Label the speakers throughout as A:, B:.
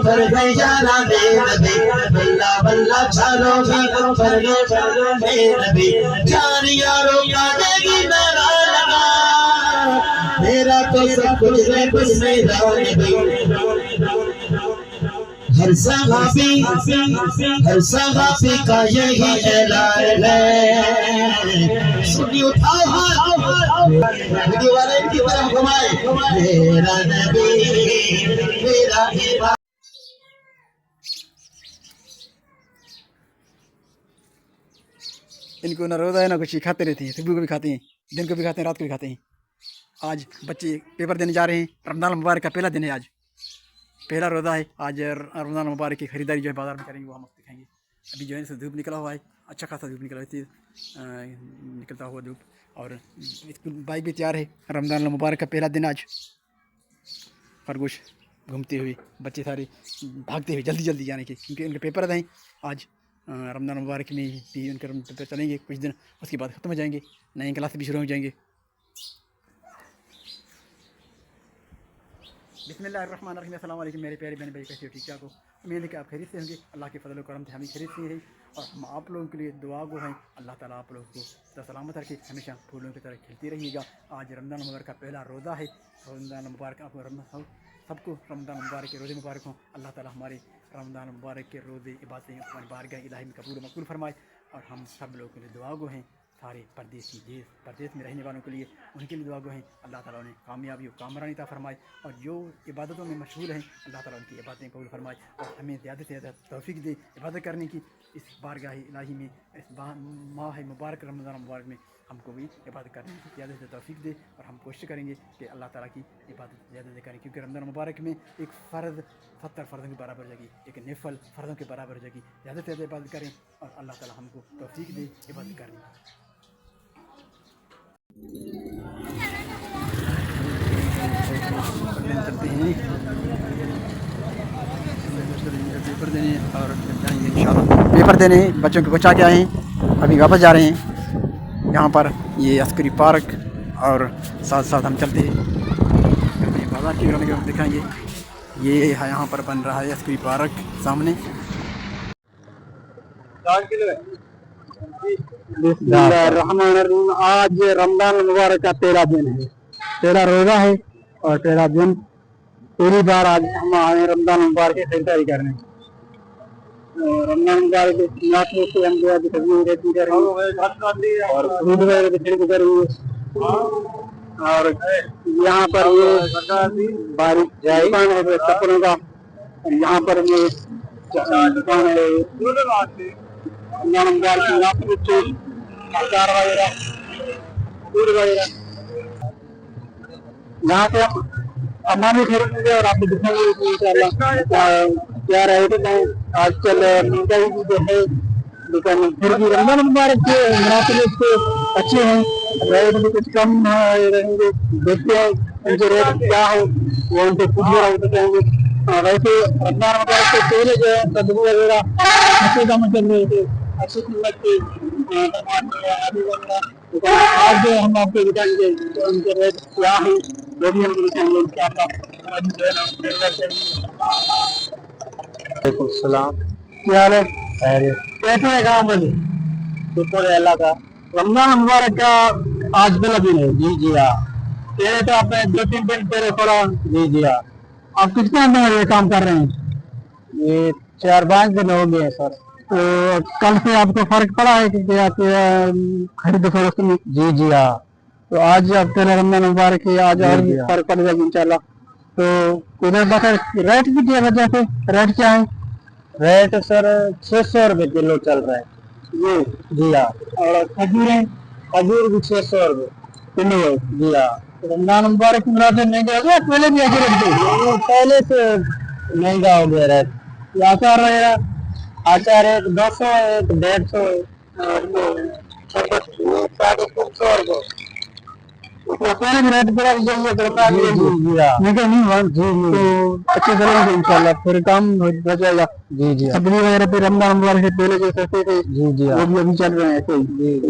A: कर गए यारा नबी बल्ला बल्ला चलो भी कर गए नबी जान यारों का देगी नारा लगा मेरा तो सब कुछ है बस मेरा नबी हर सहाबी का यही ऐलान है सुनी उठाओ हाथ वीडियो वाले की तरफ घुमाए मेरा नबी मेरा इमाम
B: इनको ना रोज़ा है ना कुछ खाते रहते हैं सुबह को भी खाते हैं दिन को भी खाते हैं रात को भी खाते हैं। आज बच्चे पेपर देने जा रहे हैं। रमज़ान मुबारक का पहला दिन है आज पहला रोज़ा है। आज रमज़ान मुबारक की खरीदारी जो है बाज़ार में करेंगे वो हम दिखाएंगे। अभी जो है धूप निकला हुआ है अच्छा खासा धूप निकला हुआ है निकलता हुआ धूप और स्कूल बाइक भी तैयार है। रमज़ान मुबारक का पहला दिन आज खरगोश घूमते हुए बच्चे सारे भागते हुए जल्दी जल्दी जाने के क्योंकि उनके पेपर हैं आज। रमज़ान मुबारक में भी उनके पेपर चलेंगे कुछ दिन उसके बाद ख़त्म हो जाएंगे नए क्लास भी शुरू हो जाएंगे। बिस्मिल्लाहिर्रहमानिर्रहीम अस्सलाम वालेकुम मेरे प्यारे बहन भाई कैसे हो ठीक ठाक हो। उम्मीद है कि आप खैरियत से होंगे। अल्लाह के फजल करम से हम खैरियत से हैं और हम आप लोगों के लिए दुआ गो हैं। अल्लाह ताला आप लोगों को सलामत रखे हमेशा फूलों की तरह खिलती रहिएगा। आज रमज़ान मुबारक का पहला रोज़ा है। रमज़ान मुबारक आपको सबको रमज़ान मुबारक के रोज़े मुबारक हों। अल्लाह ताला हमारे रमज़ान मुबारक के रोज़े इबादतें हमारी बारगाह इलाही में कबूल मकबूल फरमाए और हम सब लोगों के लिए दुआ गो हैं। सारे परदेश में रहने वालों के लिए उनके लिए दुआ गो हैं। अल्लाह ताला उन्हें कामयाबी और कामरानी ता फरमाए और जो इबादतों में मशगूल हैं अल्लाह ताला उनकी इबादतें कबूल फरमाए और हमें ज़्यादा से ज़्यादा तौफीक दे इबादत करने की। इस बारगाह इलाही में इस माह मुबारक रमज़ान मुबारक में हमको भी इबादत करने की ज़्यादा से तौफीक दे और हम कोशिश करेंगे कि अल्लाह ताला की इबादत ज़्यादा से करें क्योंकि रमज़ान मुबारक में एक फ़र्ज़ 70 फ़र्ज़ों के बराबर जगह एक नफल फ़र्ज़ों के बराबर जगह ज़्यादा से ज़्यादा इबादत करें और अल्लाह ताला हमको तौफीक दे इबादत करने की। चलते हैं पेपर देने और जाएंगे इंशाल्लाह पेपर देने बच्चों को पहुँचा के आए हैं अभी वापस जा रहे हैं यहाँ पर ये अस्करी पार्क और साथ साथ हम चलते हैं बाजार की ग्राउंड दिखाएंगे। ये है यहाँ पर बन रहा है अस्करी पार्क सामने। आज रमज़ान मुबारक का 13 दिन है 13 रोज़ा है और 13 दिन पहली बार आज हम आए रमज़ान मुबारक की खरीदारी करने। रमज़ान मुबारक से हम जो और फ्रूट वगैरह की खरीद करेंगे और यहाँ पर ये बारिश दुकान है कपड़ों का यहाँ पर ये दुकान है यहाँ से हम भी खरीदेंगे और आपको दिखाएंगे इंशाल्लाह क्या रेट है आजकल महंगाई भी जो है दुकान फिर भी रमज़ान मुबारक के मुनासिब से अच्छे हैं रेट भी कुछ कम रहेंगे। देखते हैं उनके रेट क्या हो वो उनसे पूछ कहेंगे। वैसे रमज़ान मुबारक से पहले जो है कद्दू वगैरह अच्छे दाम चल रहे थे अच्छी कीमत के आज जो हम आपको दिखाएंगे उनके रेट क्या है वो भी हम दिखाएंगे इंशाल्लाह। क्या हाल है कैसे है काम बनी शुक्र है अल्लाह का। रमज़ान मुबारक का आज पहला दिन है। जी जी हाँ पहले तो आपने 2-3 दिन पहले पड़ा। जी जी हाँ आप कितने दिन ये काम कर रहे हैं? ये 4-5 दिन हो गए सर। तो कल से आपको फर्क पड़ा है कि आप खरीद फरोख्त में? जी जी हाँ तो आज अब पहले रमज़ान मुबारक है आज और भी फर्क पड़ जाएगा इंशाल्लाह। तो उधर बकर रेट की क्या वजह से रेट क्या है? रेट सर 600 रुपये किलो चल रहा है। जी हाँ और खजूर भी 600 रुपये किलो है। जी हाँ रमज़ान मुबारक मुनासिब महंगा हो गया पहले भी ऐसे रखते पहले से महंगा हो गया रेट। आचार रहेगा आचार एक 200 एक 150 पहले भी रेट बड़ा नहीं अच्छे चलेंगे इंशाल्लाह फिर काम हो जाएगा। जी जी सब्जी वगैरह पे रमज़ान मुबारक से पहले जो सस्ते थे जी जी वो भी अभी चल रहे हैं ऐसे ही।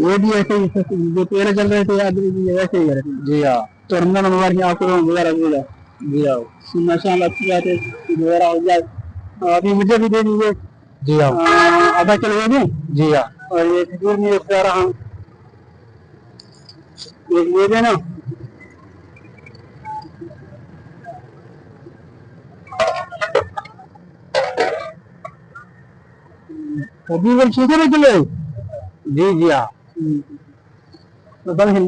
B: ये भी ऐसे ही जो पहले चल रहे थे आज भी ऐसे ही जी हाँ तो रमज़ान मुबारक आपको वगैरह मिलेगा। जी हाँ माशाल्लाह अच्छी बात है वगैरह हो जाए अभी मुझे भी दे दीजिए।
A: जी हाँ।
B: आधा किलो दे दें।
A: जी हाँ।
B: और ये खजूर में जा रहा हूँ, एक ले देना। अभी वो ठीक है किलो।
A: जी जी हाँ।
B: तो बल है।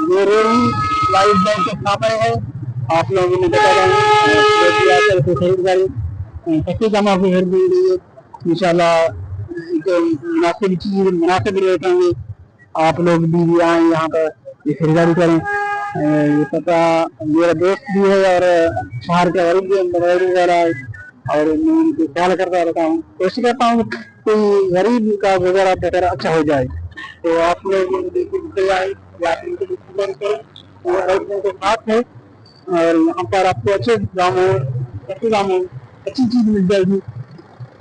B: ये रेडी लाइव बैंक के खाते हैं। आप लोगों ने बता रहे खरीदारी सस्ते दामों पे घर मिलेंगे इंशाल्लाह। मुनासिब चीज मुनासिब रेट होंगे। आप लोग भी आए यहाँ पर ये खरीदारी करें। ये पता मेरा दोस्त भी है और शहर के गरीब भी बंगाली वाला है और मैं उनकी ख्याल करता रहता हूँ, कोशिश करता हूँ कोई गरीब का गुजारा बेहतर अच्छा हो जाए। तो आप लोग आए या इनके लिए करें और लोगों के साथ है और यहाँ पर आपको अच्छे दामों सस्ते दामों अच्छी चीज मिल जाएगी।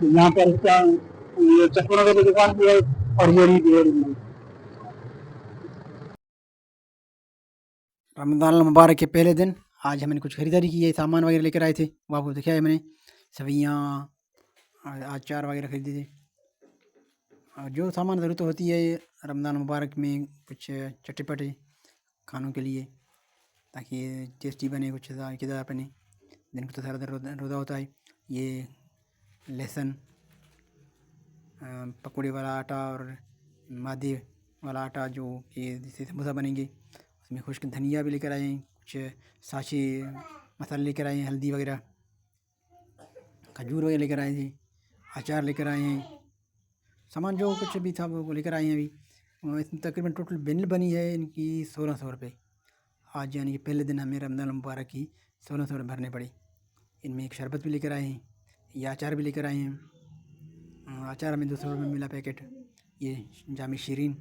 B: यहाँ पर क्या ये चप्पलों की दुकान भी है और ये भी है। रमज़ान मुबारक के पहले दिन आज हमने कुछ खरीदारी की है, सामान वगैरह लेकर आए थे, वो आपको दिखाया है मैंने। सब्जियाँ अचार वगैरह खरीदे थे और जो सामान ज़रूरत होती है रमज़ान मुबारक में कुछ चटपटे खानों के लिए, ताकि टेस्टी बने, कुछ ज़ायकेदार बने। दिन को तो सारा दिन रोज़ा होता है। ये लहसुन, पकौड़े वाला आटा और मैदे वाला आटा जो कि जिससे समोसा बनेंगे, उसमें खुश्क धनिया भी लेकर आए हैं, कुछ साचे मसाले लेकर आए हैं, हल्दी वगैरह, खजूर वगैरह लेकर आए थे, अचार लेकर आए हैं। सामान जो कुछ भी था वो लेकर आए हैं। अभी इसमें तकरीबन टोटल बिल बनी है इनकी 1600 रुपये। आज यानी कि पहले दिन हमें रमज़ान मुबारक की 1600 रुपये भरने पड़े। इनमें एक शरबत भी लेकर आए हैं, ये अचार भी लेकर आए हैं। अचार हमें 200 रुपये में मिला पैकेट। ये जामी शीरीन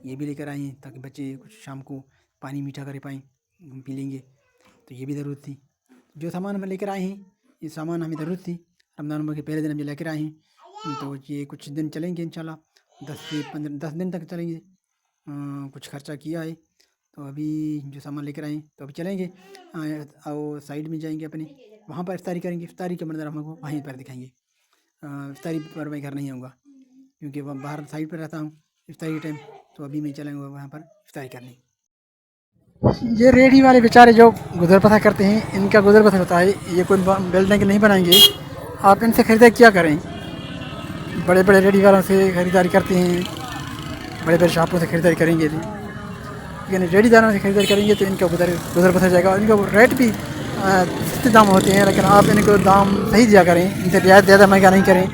B: ये भी लेकर आए हैं ताकि बच्चे कुछ शाम को पानी मीठा कर पाएँ, पी लेंगे, तो ये भी ज़रूरत थी। जो सामान हम लेकर आए हैं ये सामान हमें ज़रूरत थी। रमज़ान मुबारक के पहले दिन हम ये लेकर आए हैं, तो ये कुछ दिन चलेंगे इंशाल्लाह, 10 दिन तक चलेंगे। कुछ खर्चा किया है तो अभी जो सामान लेकर आए हैं तो अभी चलेंगे और साइड में जाएंगे अपने, वहाँ पर इफ्तारी करेंगे। इफ्तारी का मंजर हमको वहीं पर दिखाएंगे। इफ्तारी पर मैं घर नहीं आऊँगा क्योंकि वह बाहर साइड पर रहता हूँ इफ्तारी टाइम, तो अभी मैं चलेंगे वहाँ पर इफ्तारी करने। ये रेडी वाले बेचारे जो गुजर बसर करते हैं, इनका गुजर बसर होता है। ये कोई बिल्डिंग नहीं बनाएंगे, आप इनसे खरीदारी क्या करें। बड़े बड़े रेडी वालों से खरीदारी करते हैं, बड़े बड़े शॉपों से खरीदारी करेंगे, लेकिन रेडी वालों से खरीदारी करेंगे तो इनका गुजर बसर जाएगा। और इनका रेट भी सस्ते दाम होते हैं, लेकिन आप इनको दाम सही दिया करें, इनसे ज़्यादा महंगा नहीं करें।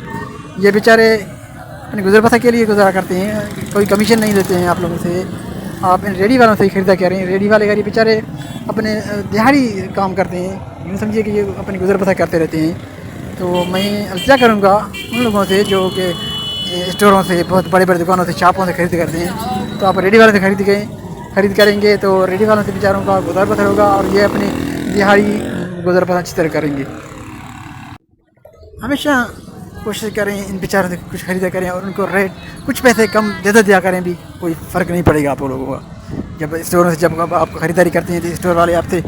B: ये बेचारे अपने गुजर बसर के लिए गुजारा करते हैं, कोई कमीशन नहीं लेते हैं आप लोगों से। आप इन रेडी वालों से ही खरीदा करें। रेडी वाले गरीब बेचारे अपने दिहाड़ी काम करते हैं, यूँ समझिए कि ये अपनी गुजर बसर करते रहते हैं। तो मैं इल्तिजा करूँगा उन लोगों से जो कि स्टोरों से, बहुत बड़े बड़े दुकानों से, शॉपों से खरीद करते हैं, तो आप रेडी वालों से खरीद करेंगे तो रेडी वालों से बेचारों का गुजर बसर होगा और ये अपनी दिहाड़ी गुजर बसर अच्छी तरह करेंगे। हमेशा कोशिश करें इन बेचारों से कुछ खरीदा करें और उनको रेट कुछ पैसे कम ज़्यादा दिया करें, भी कोई फ़र्क नहीं पड़ेगा आप लोगों का। जब स्टोरों से जब आप खरीदारी करते हैं तो स्टोर वाले आपसे,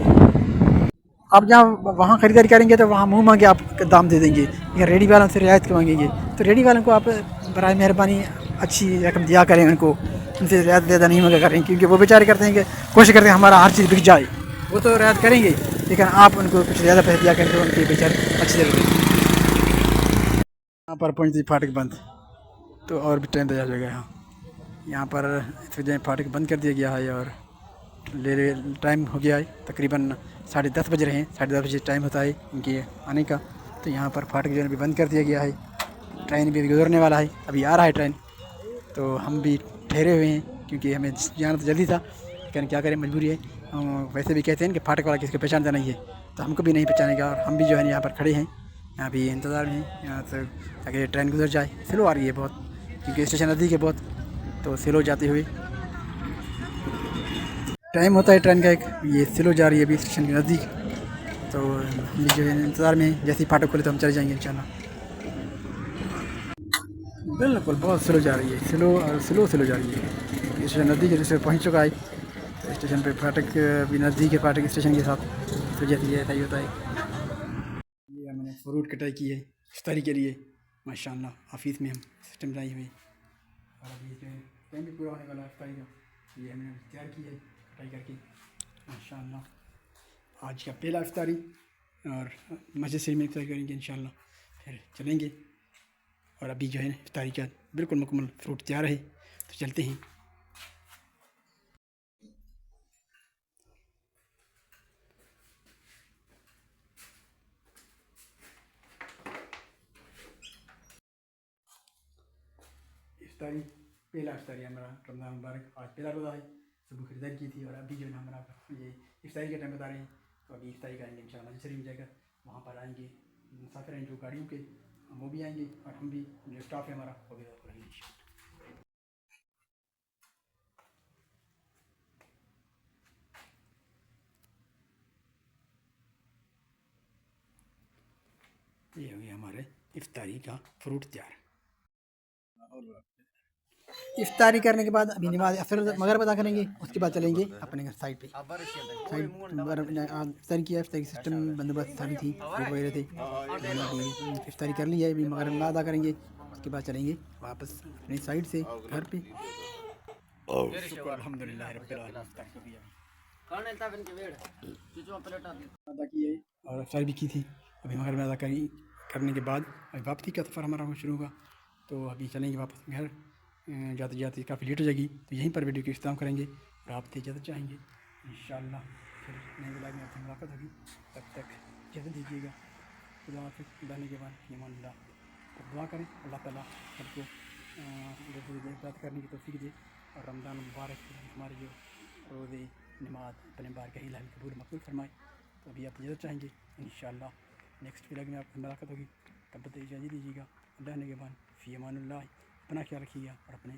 B: आप जहाँ वहाँ खरीदारी करेंगे तो वहाँ मुँह मांगे आप दाम दे देंगे, या रेडी वालों से रियायत मांगेंगे। तो रेडी वालों को आप बराए मेहरबानी अच्छी रकम दिया करें, उनको उनसे ज़्यादा नहीं मांगा करें, क्योंकि वो बेचारे करते हैं कि कोशिश करते हैं हमारा हर चीज़ बिक जाए। वो तो रियायत करेंगे, लेकिन आप उनको कुछ ज़्यादा पैसे दिया करें तो उनके बेचारे अच्छी तरह। यहाँ पर पहुँचती फाटक बंद, तो और भी टाइम दिया जाएगा। यहाँ पर इस वजह फाटक बंद कर दिया गया है और टाइम हो गया है, तकरीबन 10:30 बज रहे हैं। 10:30 बजे टाइम होता है इनके आने का, तो यहाँ पर फाटक जो है भी बंद कर दिया गया है। ट्रेन भी गुजरने वाला है, अभी आ रहा है ट्रेन, तो हम भी ठहरे हुए हैं क्योंकि हमें जाना तो जल्दी था, लेकिन क्या करें, मजबूरी है। वैसे भी कहते हैं कि फाटक वाला किसको पहचानता नहीं है, तो हमको भी नहीं पहचानेगा और हम भी जो है यहाँ पर खड़े हैं, यहाँ भी इंतज़ार में हैं यहाँ से ताकि ट्रेन गुजर जाए। स्लो आ रही है बहुत क्योंकि स्टेशन नज़दीक है बहुत, तो स्लो जाती हुई टाइम होता है ट्रेन का एक, ये स्लो जा रही है अभी स्टेशन के नज़दीक, तो हम जो है इंतज़ार में, जैसे ही फाटक खोले तो हम चले जाएंगे इंशाल्लाह। बिल्कुल बहुत स्लो जा रही है, स्लो जा रही है। स्टेशन नज़दीक है, जैसे पहुँच चुका है, तो स्टेशन पे फाटक भी नज़दीक है फाटक स्टेशन के साथ, इस वजह से ये ऐसा ही होता है। ये हमने फ्रूट कटाई की है इफ्तारी के लिए माशाल्लाह। ऑफिस में हम सिस्टम लाई हुई और अभी जो है टाइम भी पूरा होने वाला है इफ्तारी का, ये हमने तैयार की है कटाई करके माशाल्लाह। आज का पहला इफ्तारी और मस्जिद से में इफ्तारी करेंगे इंशाल्लाह, फिर चलेंगे। और अभी जो है इफ्तारी का बिल्कुल मुकम्मल फ्रूट तैयार है, तो चलते हैं। इफ्तारी पहला इफ्तारी हमारा रमज़ान मुबारक, आज पहला रोज़ा है। सुबह खरीदारी की थी और अभी जो है हमारा ये इफ्तारी का टाइम बता रहे हैं, तो अभी इफ्तारी करेंगे इंशाल्लाह। मस्जिद शरीफ में जाकर वहाँ पर आएंगे, मुसाफिर हैं जो गाड़ियों के वो भी आएंगे और हम भी जो स्टाफ है हमारा वो भी करेंगे इंशाल्लाह। ये हो गया हमारे इफ्तारी का फ्रूट तैयार। इफ्तारी करने के बाद अभी नमाज असर मगरिब अदा करेंगे, उसके बाद चलेंगे अपने घर साइड पे। साइड इफ्तारी किया, इफ्तारी सिस्टम बंदोबस्त सारी थी, लोग वगैरह थे। मैंने अभी इफ्तारी कर लिया है, अभी मगरिब अदा करेंगे, उसके बाद चलेंगे वापस अपनी साइड से घर पे। अल्हम्दुलिल्लाह रब्बिल आलमीन अदा की है और इफ्तारी भी की थी। अभी मगरिब अदा करने के बाद अभी वापसी का सफ़र हमारा शुरू होगा, तो अभी चलेंगे वापस घर। जाते जाते काफ़ी लेट हो जाएगी, तो यहीं पर वीडियो की इख्तिताम करेंगे और आप इजाज़त चाहेंगे इंशाअल्लाह। फिर नए ब्लॉग में आपसे मुलाकात होगी, तब तक इजाज़त दीजिएगा। खुदा हाफ़िज़, खुदा के बाद ईमानल्लाह। तो दुआ करें अल्लाह ताला सबको इबादत करने की तौफ़ीक दे और रमज़ान मुबारक हमारे जो रोज़े नमाज अपने बारगाह इलाही में कबूल मकबूल फरमाए। तो अभी आप इजाज़त चाहेंगे इंशाअल्लाह, नेक्स्ट व्लॉग में आपसे मुलाकात होगी, तब तक इजाज़त दीजिएगा। अल्लाह ने के बाद फ़ी अमानिल्लाह, अपना ख्याल रखिएगा और अपने